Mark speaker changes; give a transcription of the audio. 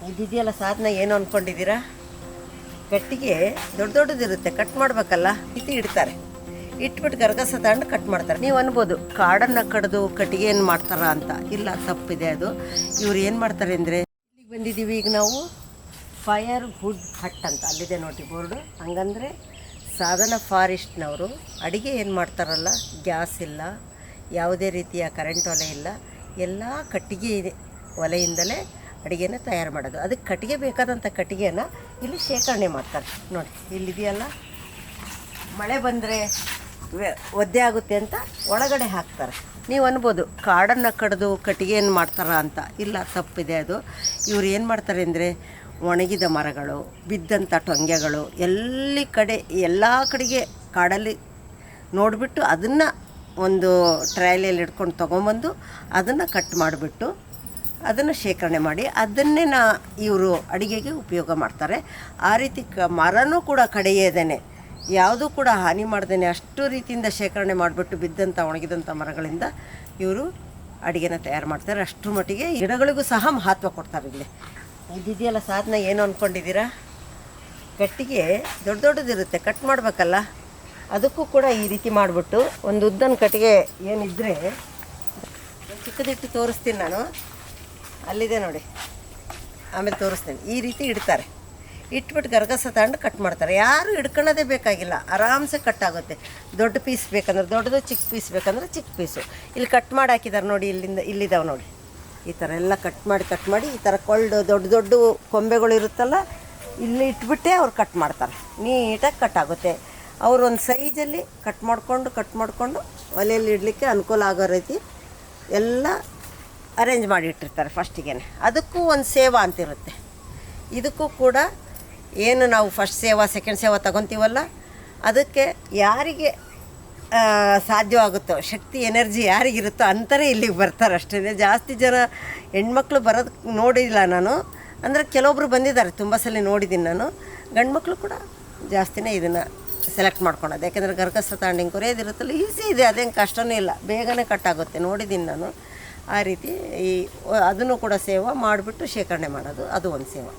Speaker 1: ಇದಿದೆಯಲ್ಲ ಸಾಧನ ಏನು ಅಂದ್ಕೊಂಡಿದ್ದೀರಾ? ಕಟ್ಟಿಗೆ ದೊಡ್ಡ ದೊಡ್ಡದಿರುತ್ತೆ, ಕಟ್ ಮಾಡಬೇಕಲ್ಲ, ಇದು ಇಡ್ತಾರೆ. ಇಟ್ಬಿಟ್ಟು ಗರಗಸ ತಗೊಂಡು ಕಟ್ ಮಾಡ್ತಾರೆ. ನೀವು ಅನ್ಬೋದು ಕಾಡನ್ನು ಕಡಿದು ಕಟ್ಟಿಗೆಯನ್ನು ಮಾಡ್ತಾರ ಅಂತ. ಇಲ್ಲ, ತಪ್ಪಿದೆ ಅದು. ಇವ್ರು ಏನು ಮಾಡ್ತಾರೆ ಅಂದರೆ, ಇಲ್ಲಿಗೆ ಬಂದಿದ್ದೀವಿ ಈಗ ನಾವು ಫೈರ್ ವುಡ್ ಹಟ್ ಅಂತ, ಅಲ್ಲಿದೆ ನೋಡಿ ಬೋರ್ಡು. ಹಂಗಂದರೆ ಸಾಧನ ಫಾರೆಸ್ಟ್ನವರು ಅಡುಗೆ ಏನು ಮಾಡ್ತಾರಲ್ಲ, ಗ್ಯಾಸ್ ಇಲ್ಲ, ಯಾವುದೇ ರೀತಿಯ ಕರೆಂಟ್ ಒಲೆ ಇಲ್ಲ, ಎಲ್ಲ ಕಟ್ಟಿಗೆ ಒಲೆಯಿಂದಲೇ ಅಡುಗೆನ ತಯಾರು ಮಾಡೋದು. ಅದಕ್ಕೆ ಕಟ್ಟಿಗೆ ಬೇಕಾದಂಥ ಕಟ್ಟಿಗೆನ ಇಲ್ಲಿ ಶೇಖರಣೆ ಮಾಡ್ತಾರೆ. ನೋಡಿ ಇಲ್ಲಿದೆಯಲ್ಲ, ಮಳೆ ಬಂದರೆ ಒದ್ದೆ ಆಗುತ್ತೆ ಅಂತ ಒಳಗಡೆ ಹಾಕ್ತಾರೆ. ನೀವು ಅನ್ಬೋದು ಕಾಡನ್ನು ಕಡಿದು ಕಟ್ಟಿಗೆಯನ್ನು ಮಾಡ್ತಾರ ಅಂತ. ಇಲ್ಲ, ತಪ್ಪಿದೆ ಅದು. ಇವ್ರು ಏನು ಮಾಡ್ತಾರೆ ಅಂದರೆ, ಒಣಗಿದ ಮರಗಳು, ಬಿದ್ದಂಥ ಟೊಂಗೆಗಳು ಎಲ್ಲ ಕಡೆಗೆ ಕಾಡಲ್ಲಿ ನೋಡಿಬಿಟ್ಟು ಅದನ್ನು ಒಂದು ಟ್ರೈಲಿಯಲ್ಲಿ ಇಟ್ಕೊಂಡು ತೊಗೊಂಬಂದು ಅದನ್ನು ಕಟ್ ಮಾಡಿಬಿಟ್ಟು ಅದನ್ನು ಶೇಖರಣೆ ಮಾಡಿ ಅದನ್ನೇ ಇವರು ಅಡುಗೆಗೆ ಉಪಯೋಗ ಮಾಡ್ತಾರೆ. ಆ ರೀತಿ ಮರನೂ ಕೂಡ ಕಡಿಯದೇನೆ, ಯಾವುದೂ ಕೂಡ ಹಾನಿ ಮಾಡ್ದೇನೆ ಅಷ್ಟು ರೀತಿಯಿಂದ ಶೇಖರಣೆ ಮಾಡಿಬಿಟ್ಟು ಬಿದ್ದಂಥ ಒಣಗಿದಂಥ ಮರಗಳಿಂದ ಇವರು ಅಡುಗೆನ ತಯಾರು ಮಾಡ್ತಾರೆ. ಅಷ್ಟರ ಮಟ್ಟಿಗೆ ಗಿಡಗಳಿಗೂ ಸಹ ಮಹತ್ವ ಕೊಡ್ತಾರೆ. ಇಲ್ಲಿ ಇದಿದೆಯಲ್ಲ ಸಾಧನ ಏನು ಅಂದ್ಕೊಂಡಿದ್ದೀರಾ? ಕಟ್ಟಿಗೆ ದೊಡ್ಡ ದೊಡ್ಡದಿರುತ್ತೆ, ಕಟ್ ಮಾಡಬೇಕಲ್ಲ, ಅದಕ್ಕೂ ಕೂಡ ಈ ರೀತಿ ಮಾಡಿಬಿಟ್ಟು ಒಂದು ಉದ್ದನ ಕಟ್ಟಿಗೆ ಏನಿದ್ದರೆ, ಚಿಕ್ಕದಿಟ್ಟು ತೋರಿಸ್ತೀನಿ ನಾನು, ಅಲ್ಲಿದೆ ನೋಡಿ, ಆಮೇಲೆ ತೋರಿಸ್ತೀನಿ. ಈ ರೀತಿ ಇಡ್ತಾರೆ, ಇಟ್ಬಿಟ್ಟು ಗರಗಸ ತಗೊಂಡು ಕಟ್ ಮಾಡ್ತಾರೆ. ಯಾರು ಹಿಡ್ಕೊಳ್ಳೋದೇ ಬೇಕಾಗಿಲ್ಲ, ಆರಾಮ್ಸೆ ಕಟ್ ಆಗುತ್ತೆ. ದೊಡ್ಡ ಪೀಸ್ ಬೇಕಂದ್ರೆ ದೊಡ್ಡದು, ಚಿಕ್ಕ ಪೀಸ್ ಬೇಕಂದ್ರೆ ಚಿಕ್ಕ ಪೀಸು. ಇಲ್ಲಿ ಕಟ್ ಮಾಡಿ ಹಾಕಿದ್ದಾರೆ ನೋಡಿ, ಇಲ್ಲಿದ್ದಾವೆ ನೋಡಿ. ಈ ಥರ ಎಲ್ಲ ಕಟ್ ಮಾಡಿ ಈ ಥರ ದೊಡ್ಡ ದೊಡ್ಡ ಕೊಂಬೆಗಳು ಇರುತ್ತಲ್ಲ, ಇಲ್ಲಿ ಇಟ್ಬಿಟ್ಟೆ ಅವ್ರು ಕಟ್ ಮಾಡ್ತಾರೆ. ನೀಟಾಗಿ ಕಟ್ ಆಗುತ್ತೆ. ಅವರು ಒಂದು ಸೈಜಲ್ಲಿ ಕಟ್ ಮಾಡಿಕೊಂಡು ಒಲೆಯಲ್ಲಿ ಇಡಲಿಕ್ಕೆ ಅನುಕೂಲ ಆಗೋ ರೀತಿ ಎಲ್ಲ ಅರೇಂಜ್ ಮಾಡಿ ಇಟ್ಟಿರ್ತಾರೆ ಫಸ್ಟಿಗೆ. ಅದಕ್ಕೂ ಒಂದು ಸೇವಾ ಅಂತಿರುತ್ತೆ. ಇದಕ್ಕೂ ಕೂಡ ಏನು ನಾವು ಫಸ್ಟ್ ಸೇವಾ ಸೆಕೆಂಡ್ ಸೇವಾ ತಗೊತೀವಲ್ಲ, ಅದಕ್ಕೆ ಯಾರಿಗೆ ಸಾಧ್ಯವಾಗುತ್ತೋ, ಶಕ್ತಿ ಎನರ್ಜಿ ಯಾರಿಗಿರುತ್ತೋ ಅಂತಾರೆ ಇಲ್ಲಿಗೆ ಬರ್ತಾರೆ ಅಷ್ಟೇ. ಜಾಸ್ತಿ ಜನ ಹೆಣ್ಮಕ್ಳು ಬರೋದು ನೋಡಿಲ್ಲ ನಾನು. ಅಂದರೆ ಕೆಲವೊಬ್ರು ಬಂದಿದ್ದಾರೆ, ತುಂಬ ಸಲ ನೋಡಿದ್ದೀನಿ ನಾನು. ಗಂಡು ಮಕ್ಕಳು ಕೂಡ ಜಾಸ್ತಿನೇ ಇದನ್ನು ಸೆಲೆಕ್ಟ್ ಮಾಡ್ಕೊಳೋದು. ಯಾಕೆಂದರೆ ಗರಗಸ ತಗೊಂಡು ಹಿಂಗೆ ಕೊರೆಯೋದಿರುತ್ತಲ್ಲ, ಈಸಿ ಇದೆ, ಅದೇನು ಕಷ್ಟವೂ ಇಲ್ಲ, ಬೇಗನೆ ಕಟ್ಟಾಗುತ್ತೆ. ನೋಡಿದ್ದೀನಿ ನಾನು. ಆ ರೀತಿ ಅದನ್ನು ಕೂಡ ಸೇವಾ ಮಾಡಿಬಿಟ್ಟು ಶೇಖರಣೆ ಮಾಡೋದು, ಅದು ಒಂದು ಸೇವಾ.